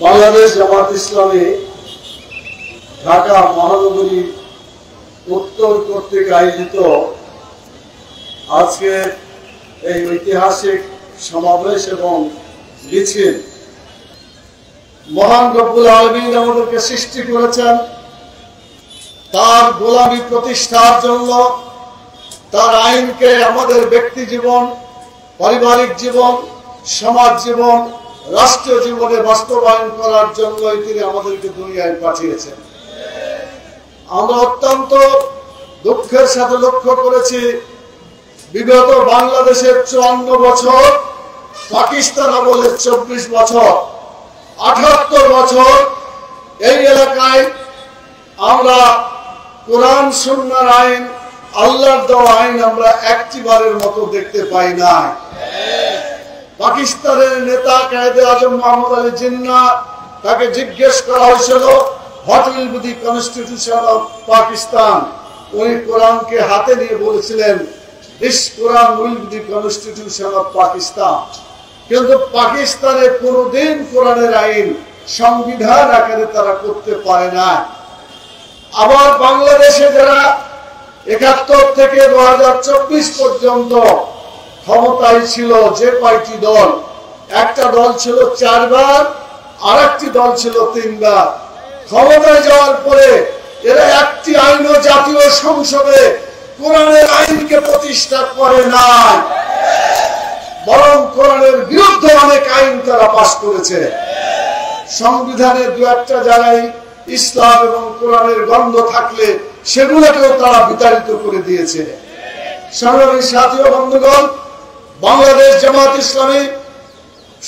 বাংলাদেশ জামাত ইসলামী ঢাকা মহানগরী উত্তর কর্তৃক আয়োজিত আজকে এই ঐতিহাসিক সমাবেশ এবং মিছিল মহান রব্বুল আলামিন আমাদেরকে সৃষ্টি করেছেন তার গোলামি প্রতিষ্ঠার জন্য, তার আইনকে আমাদের ব্যক্তি জীবন, পারিবারিক জীবন, সমাজ জীবন, রাষ্ট্রীয় জীবনে বাস্তবায়ন করার জন্যই তিনি আমাদেরকে দুনিয়ায় পাঠিয়েছেন। আমরা অত্যন্ত দুঃখের সাথে লক্ষ্য করেছি বিগত বাংলাদেশের 54 বছর, পাকিস্তান আমলের 24 বছর, 78 বছর এই এলাকায় আমরা কোরআন সুন্নাহর আইন, আল্লাহর দেওয়া আইন আমরা একটিবারের মতো দেখতে পাই না। পাকিস্তানের নেতা কায়েদে আজম মোহাম্মদ আলী জিন্না, তাকে জিজ্ঞেস করা হয়েছিল what will be the constitution of Pakistan. উনি কোরআনকে হাতে নিয়ে বলেছিলেন this Quran will be the constitution of Pakistan. কিন্তু পাকিস্তানে কোনদিন কোরআনের আইন সংবিধান আকারে তারা করতে পারে না। আবার বাংলাদেশে যারা 71 থেকে 2024 পর্যন্ত ক্ষমতায় ছিল যে কয়টি দল, একটা দল ছিল 4 বার, আর একটি দল ছিল 3 বার। ক্ষমতায় যাওয়ার পরে এরা একটি আইনও জাতীয় সংসদে কোরআনের আইনকে প্রতিষ্ঠা করে না, বরং কোরআনের বিরুদ্ধে অনেক আইন তারা পাশ করেছে। সংবিধানের 2-1টা জায়গায় ইসলাম এবং কোরআনের গন্ধ থাকলে সেগুলোকেও তারা বিতাড়িত করে দিয়েছে। সংগ্রামী সাথী ও বন্ধুগণ, বাংলাদেশ জামাত ইসলামী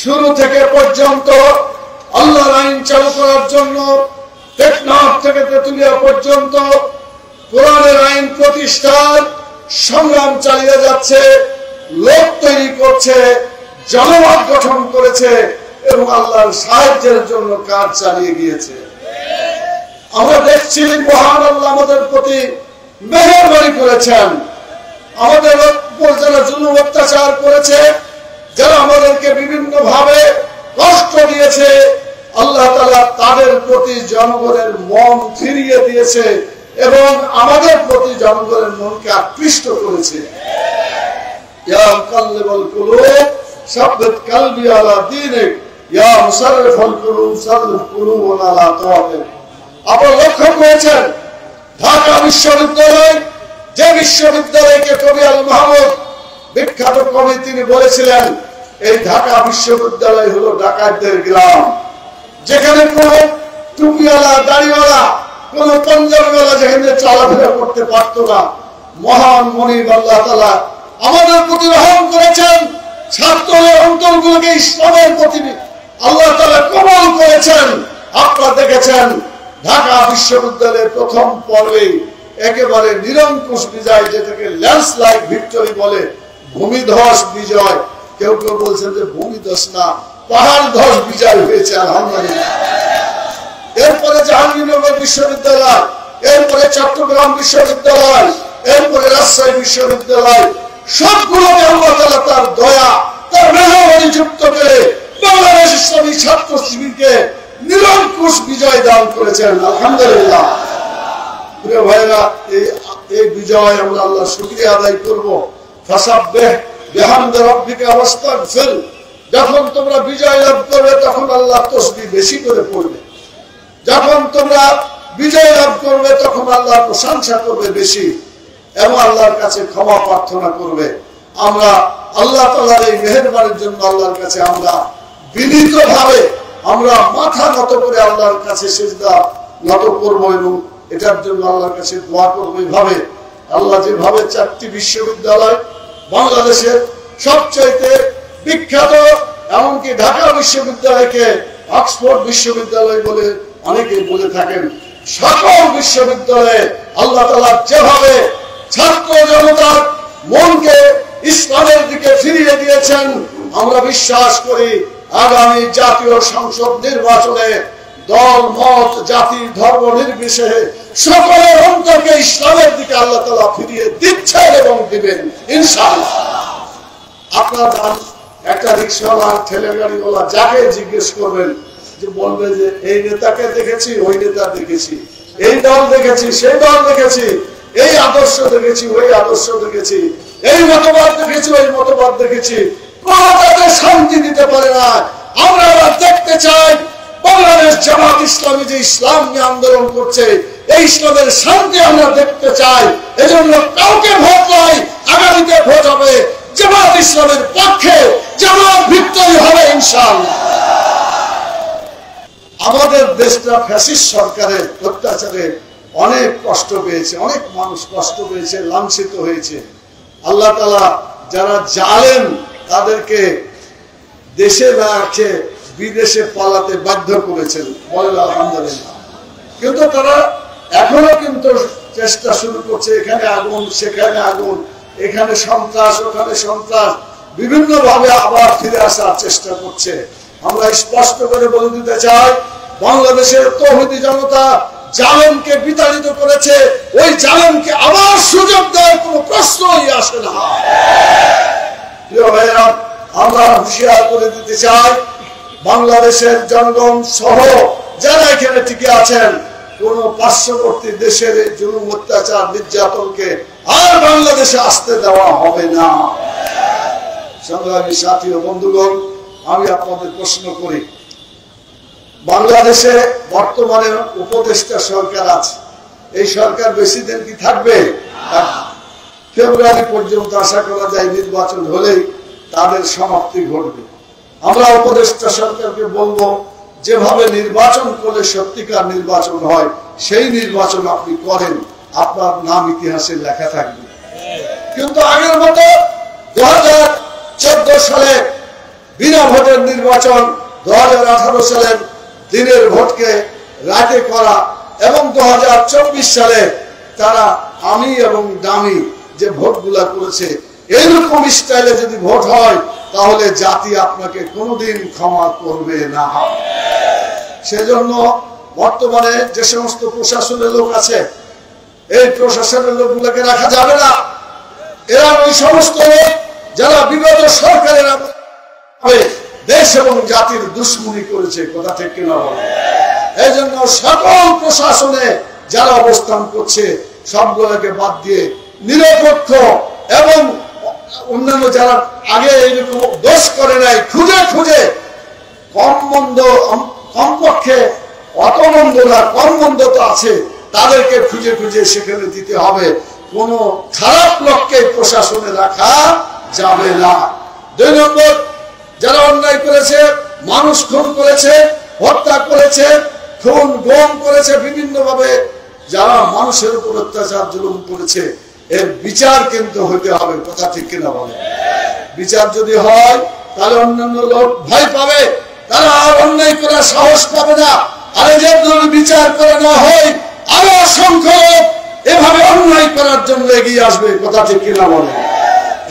শুরু থেকে পর্যন্ত আল্লাহর আইন চালু করার জন্য টেকনাফ থেকে তেতুলিয়া পর্যন্ত কোরআনের আইন প্রতিষ্ঠার সংগ্রাম চালিয়ে যাচ্ছে, লোক তৈরি করছে, জনমত গঠন করেছে এবং আল্লাহর সাহায্যের জন্য কাজ চালিয়ে গিয়েছে। আমরা দেখছি মহান আল্লাহ আমাদের প্রতি মেহেরবানি করেছেন। আমাদের উপর যারা জুলুম অত্যাচার করেছে, যারা আমাদেরকে বিভিন্ন ভাবে কষ্ট দিয়েছে, আল্লাহ তাআলা তাদের প্রতি জনগণের মন ফিরিয়ে দিয়েছে এবং আমাদের প্রতি জনগণের মনকে আকৃষ্ট করেছে। ইয়া মুকাল্লিবাল কুলুব সাব্বিত কলবি আলা দীনিক, ইয়া মুসাররিফাল কুলুব সাররিফ কুলুবানা আলা তাআতিক। আপনারা লক্ষ্য করেছেন ঢাকা বিশ্ববিদ্যালয়, যে বিশ্ববিদ্যালয়কে কবি আল মাহমুদ বিখ্যাত কবি তিনি বলেছিলেন এই ঢাকা বিশ্ববিদ্যালয় হলো ডাকাতদের গ্রাম, যেখানে কোন টুপিওয়ালা, দাড়িওয়ালা, কোন পঞ্জাবিওয়ালা যেখানে চলাফেরা করতে পারত না। মহান মনিব আল্লাহ তাআলা আমাদের প্রতি রহম করেছেন, ছাত্রদের অন্তরগুলোকে ইসলামের প্রতি আল্লাহ তাআলা কবুল করেছেন। আপনারা দেখেছেন ঢাকা বিশ্ববিদ্যালয়ের প্রথম পর্বে একেবারে নিরঙ্কুশ বিজয়, যেটাকে ল্যান্ডস্লাইড ভিক্টরি বলে, ভূমিধস বিজয়। কেউ কেউ বলছেন যে ভূমিধস না, পাহাড় ধস বিজয় হয়েছে, আলহামদুলিল্লাহ। এরপরে জাহাঙ্গীরনগর বিশ্ববিদ্যালয়, এরপরে চট্টগ্রাম বিশ্ববিদ্যালয়, এরপরে রাজশাহী বিশ্ববিদ্যালয়, সবগুলোকে আল্লাহ তাআলা তার দয়া, তার মেহেরবানি যুক্ত করে বাংলাদেশ ইসলামী ছাত্র শিবিরকে নিরঙ্কুশ বিজয় দান করেছেন, আলহামদুলিল্লাহ। প্রিয় ভাইরা, এই বিজয় আমরা আল্লাহর শুকরিয়া আদায় করব। ফাসাব্বিহ বিহামদি রাব্বিকা ওয়াস্তাগফির। যখন তোমরা বিজয় লাভ করবে তখন আল্লাহর তাসবিহ বেশি করে পড়বে, যখন তোমরা বিজয় লাভ করবে তখন আল্লাহর প্রশংসা করবে বেশি এবং আল্লাহর কাছে ক্ষমা প্রার্থনা করবে। আমরা আল্লাহ তাআলার এই মেহেরবানির জন্য আল্লাহর কাছে আমরা বিনীতভাবে আমরা মাথা নত করে আল্লাহর কাছে সিজদা নত করব এবং এটার জন্য আল্লাহর কাছে দোয়া করব। এইভাবে আল্লাহ যেভাবে 4টি বিশ্ববিদ্যালয়, বাংলাদেশের সবচাইতে বিখ্যাত, এমনকি ঢাকা বিশ্ববিদ্যালয়কে অক্সফোর্ড বিশ্ববিদ্যালয় বলে অনেকে বলে থাকেন, সকল বিশ্ববিদ্যালয়ে আল্লাহ তাআলা যেভাবে ছাত্র জনতার মনকে ইসলামের দিকে ফিরিয়ে দিয়েছেন, আমরা বিশ্বাস করি আগামী জাতীয় সংসদ নির্বাচনে দল, মত, জাতি, ধর্ম নির্বিশেষে সকলের অন্তরকে ইসলামের দিকে আল্লাহ তাআলা ফিরিয়ে দিচ্ছেন এবং দিবেন ইনশাআল্লাহ। আপনারা একটা রিক্সাওয়ালা, ঠেলে গাড়িওয়ালা যাকে জিজ্ঞেস করবেন যে বলবে যে এই নেতাকে দেখেছি, ওই নেতা দেখেছি, এই দল দেখেছি, সেই দল দেখেছি, এই আদর্শ দেখেছি, ওই আদর্শ দেখেছি, এই মতবাদ দেখেছি, ওই মতবাদ দেখেছি, কোনটাতে শান্তি দিতে পারে না। আমরা দেখতে চাই বাংলাদেশ জামাত ইসলামী যে ইসলাম নিয়ে আন্দোলন করছে, এই ইসলামের শান্তি আমরা দেখতে চাই। এজন্য কাউকে ভোট নয়, আগামীতে ভোট হবে জামাত ইসলামের পক্ষে, জামাত ভিক্টরি হবে ইনশাআল্লাহ। আমাদের দেশটা ফ্যাসিস্ট সরকারের অত্যাচারে অনেক কষ্ট পেয়েছে, অনেক মানুষ কষ্ট পেয়েছে, লাঞ্ছিত হয়েছে। আল্লাহ তাআলা যারা জালেম তাদেরকে দেশে না রেখে বিদেশে পালাতে বাধ্য করেছেন, বলেন আলহামদুলিল্লাহ। কিন্তু তারা এখনো কিন্তু চেষ্টা শুরু করছে, এখানে আগুন, সেখানে আগুন, এখানে সন্ত্রাস, ওখানে সন্ত্রাস, বিভিন্ন ভাবে আবার ফিরে আসার চেষ্টা করছে। আমরা স্পষ্ট করে বলে দিতে চাই, বাংলাদেশের তৌহিদি জনতা জালেমকে বিতাড়িত করেছে, ওই জালেমকে আবার সুযোগ দেওয়ার কোন প্রশ্নই আসে না। প্রিয় ভাইরা, আমরা হুঁশিয়ার করে দিতে চাই, বাংলাদেশের জনগণ সহ যারা এখানে টিকে আছেন, কোন পার্শ্ববর্তী দেশের জুলুম, অত্যাচার, নির্যাতনকে আর বাংলাদেশে আসতে দেওয়া হবে না। সংগ্রামী সাথী ও বন্ধুগণ, আমি আপনাদের প্রশ্ন করি, বাংলাদেশে বর্তমানে উপদেষ্টা সরকার আছে, এই সরকার বেশি দিন কি থাকবে? ফেব্রুয়ারি পর্যন্ত আশা করা যায় নির্বাচন হলেই তাদের সমাপ্তি ঘটবে। আমরা উপদেষ্টা সরকারকে বলবো, যেভাবে নির্বাচন করলে সত্যিকার নির্বাচন হয়, সেই নির্বাচন আপনি করেন, আপনার নাম ইতিহাসে লেখা থাকবে। কিন্তু আগের মতো 2014 সালে বিনা ভোটের নির্বাচন, 2018 সালের দিনের ভোটকে রাতে করা, এবং 2024 সালে তারা আমি এবং দামি যে ভোটগুলা করেছে, এইরকম স্টাইলে যদি ভোট হয়, তাহলে জাতি আপনাকে কোনোদিন ক্ষমা করবে না। সেজন্য বর্তমানে যে সমস্ত প্রশাসনের লোক আছে, এই প্রশাসনের লোকগুলোকে রাখা যাবে না। এরা ওই সমস্ত লোক যারা বিগত সরকারের দেশ এবং জাতির দুশ্মনী করেছে, কথা ঠিক কিনা বলে। এই জন্য সকল প্রশাসনে যারা অবস্থান করছে, সবগুলোকে বাদ দিয়ে নিরপেক্ষ এবং অন্যান্য যারা আগে এইরকম দোষ করে নাই, খুঁজে খুঁজে কমপক্ষে অত মন্দ না, কম মন্দ তো আছে, তাদেরকে খুঁজে খুঁজে সেখানে দিতে হবে। কোন খারাপ লোককে প্রশাসনে রাখা যাবে না। 2 নম্বর, যারা অন্যায় করেছে, মানুষ খুন করেছে, হত্যা করেছে, খুন গম করেছে, বিভিন্ন ভাবে যারা মানুষের উপর অত্যাচার জুলুম করেছে, এর বিচার কিন্তু হতে হবে, কথা ঠিক কিনা বলে। বিচার যদি হয়, তাহলে অন্যান্য লোক ভয় পাবে, তারা আর অন্যায় করার সাহস পাবে না। আর যদি বিচার করে না হয়, আরো অসংখ্য লোক এভাবে অন্যায় করার জন্য এগিয়ে আসবে, কথা ঠিক কিনা বলে।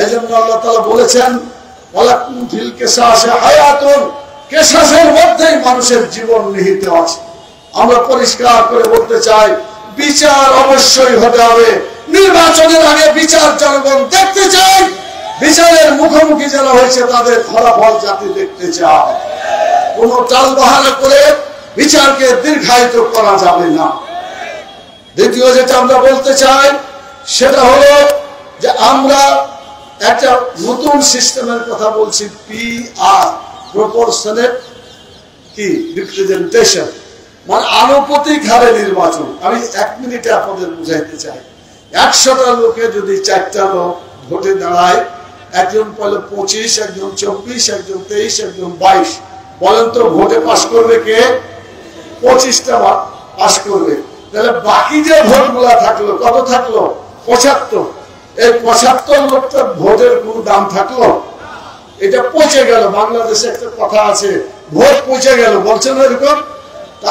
এই জন্য আল্লাহ তাআলা বলেছেন, ওয়ালাকুম ফিল কিসাসি হায়াতুন, কিসাসের মধ্যেই মানুষের জীবন নিহিত আছে। আমরা পরিষ্কার করে বলতে চাই, বিচার অবশ্যই হতে হবে। নির্বাচনের আগে বিচার জনগণ দেখতে চায়, বিচারের মুখোমুখি যারা হয়েছে তাদের ফলাফল জাতি দেখতে চায়। কোন টালবাহানা করে বিচারকে দীর্ঘায়িত করা যাবে না। দ্বিতীয় যেটা আমরা বলতে চাই, সেটা হলো যে আমরা একটা নতুন সিস্টেমের কথা বলছি, PR, প্রপোর্শনেট কি রিপ্রেজেন্টেশন, মানে আনুপাতিক হারে নির্বাচন। আমি 1 মিনিটে আপনাদের বুঝাইতে চাই। 100টা লোকে যদি 4টা লোক ভোটে দাঁড়ায়, একজন পেল 25, একজন 24, একজন 23, একজন 22, বলেন তো ভোটে পাশ করবে কে? 25টা পাশ করবে। তাহলে বাকি যে ভোটগুলা থাকলো, কত থাকলো? 75। এই 75 লোকটা ভোটের কোন দাম থাকলো? এটা পচে গেল। বাংলাদেশে একটা কথা আছে, ভোট পচে গেল, বলছেন এরকম।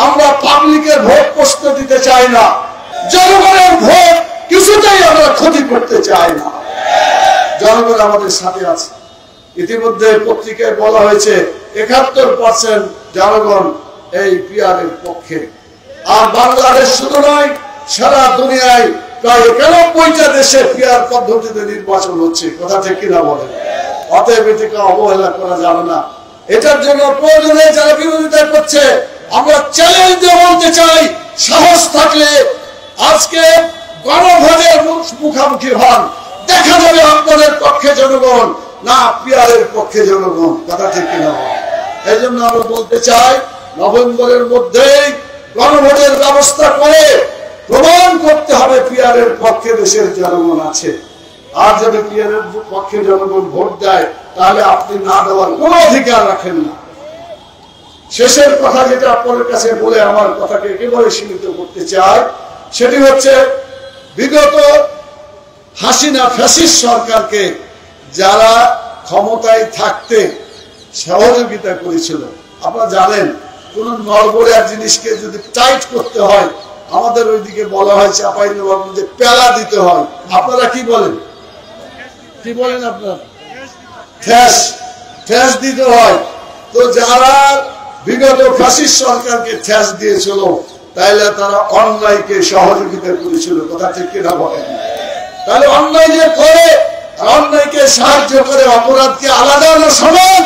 আমরা পাবলিকের ভোট পচতে দিতে চাই না, জনগণের ভোট কিছুতেই আমরা ক্ষতি করতে চাই না। জনগণ আমাদের সাথে আছে। ইতিমধ্যে পত্রিকায় বলা হয়েছে 71% জনগণ এই PR এর পক্ষে। আর বাংলাদেশ শুধু নয়, সারা দুনিয়ায় প্রায় 91টা দেশে PR পদ্ধতিতে নির্বাচন হচ্ছে, কথা ঠিক কিনা বলেন। অতএব এটাকে অবহেলা করা যাবে না। এটার জন্য প্রয়োজনে যারা বিরোধিতা করছে আমরা চ্যালেঞ্জ দিয়ে বলতে চাই, সাহস থাকলে আজকে গণভোটের মুখোমুখি হন, দেখা যাবে আপনাদের পক্ষে জনগণ না পিয়ারের পক্ষে জনগণ। কথা ঠিক কিনা? এই জন্য আমরা বলতে চাই নভেম্বরের মধ্যেই গণভোটের ব্যবস্থা করে প্রমাণ করতে হবে পিয়ারের পক্ষে দেশের জনগণ আছে। আর যদি পিয়ারের পক্ষে জনগণ ভোট দেয় তাহলে আপনি না দেওয়ার কোন অধিকার রাখেন না। শেষের কথা যেটা আপনাদের কাছে বলে আমার কথাকে একেবারে সীমিত করতে চাই, সেটি হচ্ছে বিগত হাসিনা ফ্যাসিস্ট সরকারকে যারা ক্ষমতায় থাকতে সহযোগিতা করেছিল, আপনারা জানেন কোন নড়বড়ে জিনিসকে যদি টাইট করতে হয় আমাদের ওইদিকে বলা হয় চাঁপাইনবাবগঞ্জে পেলা দিতে হয়। আপনারা কি বলেন? কি বলেন আপনারা? ঠেস দিতে হয়। তো যারা বিগত ফ্যাসিস্ট সরকারকে ঠেস দিয়েছিল তাইলে তারা অন্যায়কে সহযোগিতা করেছিল। কথা ঠিক কিনা বলেন? তাহলে অন্যায় যে করে, অন্যায়কে সাহায্য করে, অপরাধকে আলাদা না সমান?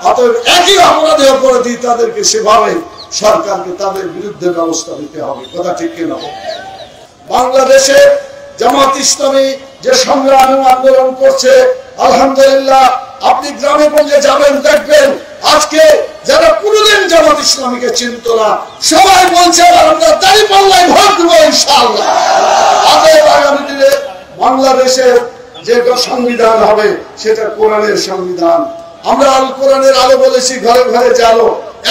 অতএব একই অপরাধে অপরাধী তাদেরকে সেভাবে সরকারকে তাদের বিরুদ্ধে ব্যবস্থা নিতে হবে। কথা ঠিক কিনা? বাংলাদেশে জামাত ইসলামী যে সংগ্রাম আন্দোলন করছে, আলহামদুলিল্লাহ আপনি গ্রামে গঞ্জে যাবেন দেখবেন আজকে যারা কোনদিন জামাত ইসলামীকে চিনত না সবাই বলছে আমরা দাঁড়িপাল্লায় ভোট দেব ইনশাআল্লাহ। অতএব আগামী দিনে বাংলাদেশের যে সংবিধান হবে সেটা কোরআনের সংবিধান। আমরা আল কোরআনের আলো বলেছি ঘরে ঘরে জ্বালো।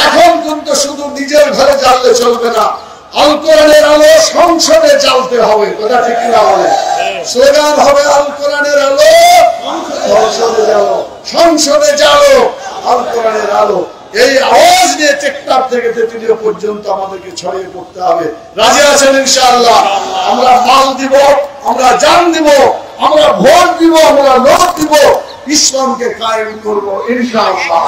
এখন কিন্তু শুধু নিজের ঘরে জ্বাললে চলবে না, আল কোরআনের আলো সংসদে জ্বালতে হবে। কথা ঠিক না? বলে স্লোগান হবে আল কোরআনের আলো সংসদে জ্বালো, সংসদে জ্বালো আল কোরআনের আলো। এই আওয়াজ নিয়ে টেকনাফ থেকে তেতুলিয়া পর্যন্ত আমাদেরকে ছড়িয়ে পড়তে হবে। রাজি আছেন ইনশাআল্লাহ? আমরা মাল দিব, আমরা জান দিব, আমরা ভোট দিব, আমরা লোক দিব, ইসলামকে কায়েম করব ইনশাআল্লাহ।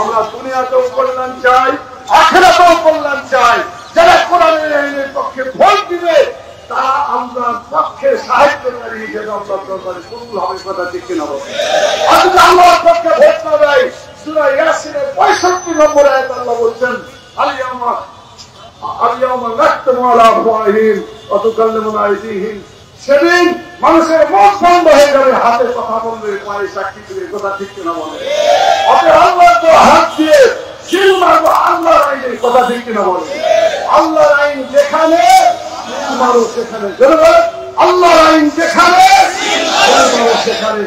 আমরা দুনিয়াতেও কল্যাণ চাই, আখিরাতেও কল্যাণ চাই। যারা কোরআনের আইনের পক্ষে ভোট দিবে তারা আমরা পক্ষে সাহায্যকারী হিসেবে আমরা দরবারে কবুল হবে। কথা ঠিক কিনা বলেন? আজকে আল্লাহর পক্ষে ভোট না দেয়, সূরা ইয়াসিনের 65 নম্বর আয়াত আল্লাহ বলছেন আল-ইয়াওমা নাখতামু আলা আফওয়াহিহিম ওয়া তুকাল্লিমুনা আইদিহিম। সেদিন মানুষের মুখ বন্ধ হয়ে যাবে, হাতে কথা বলবে, পায়ে সাক্ষী দিবে। কথা ঠিক কিনা বলেন? অতএব আল্লাহর তো হাত দিয়ে সিল মারবো আল্লাহর আইনের। কথা ঠিক কিনা বলেন? আল্লাহর আইন যেখানে সেখানে আল্লাহর আইন যেখানে সেখানে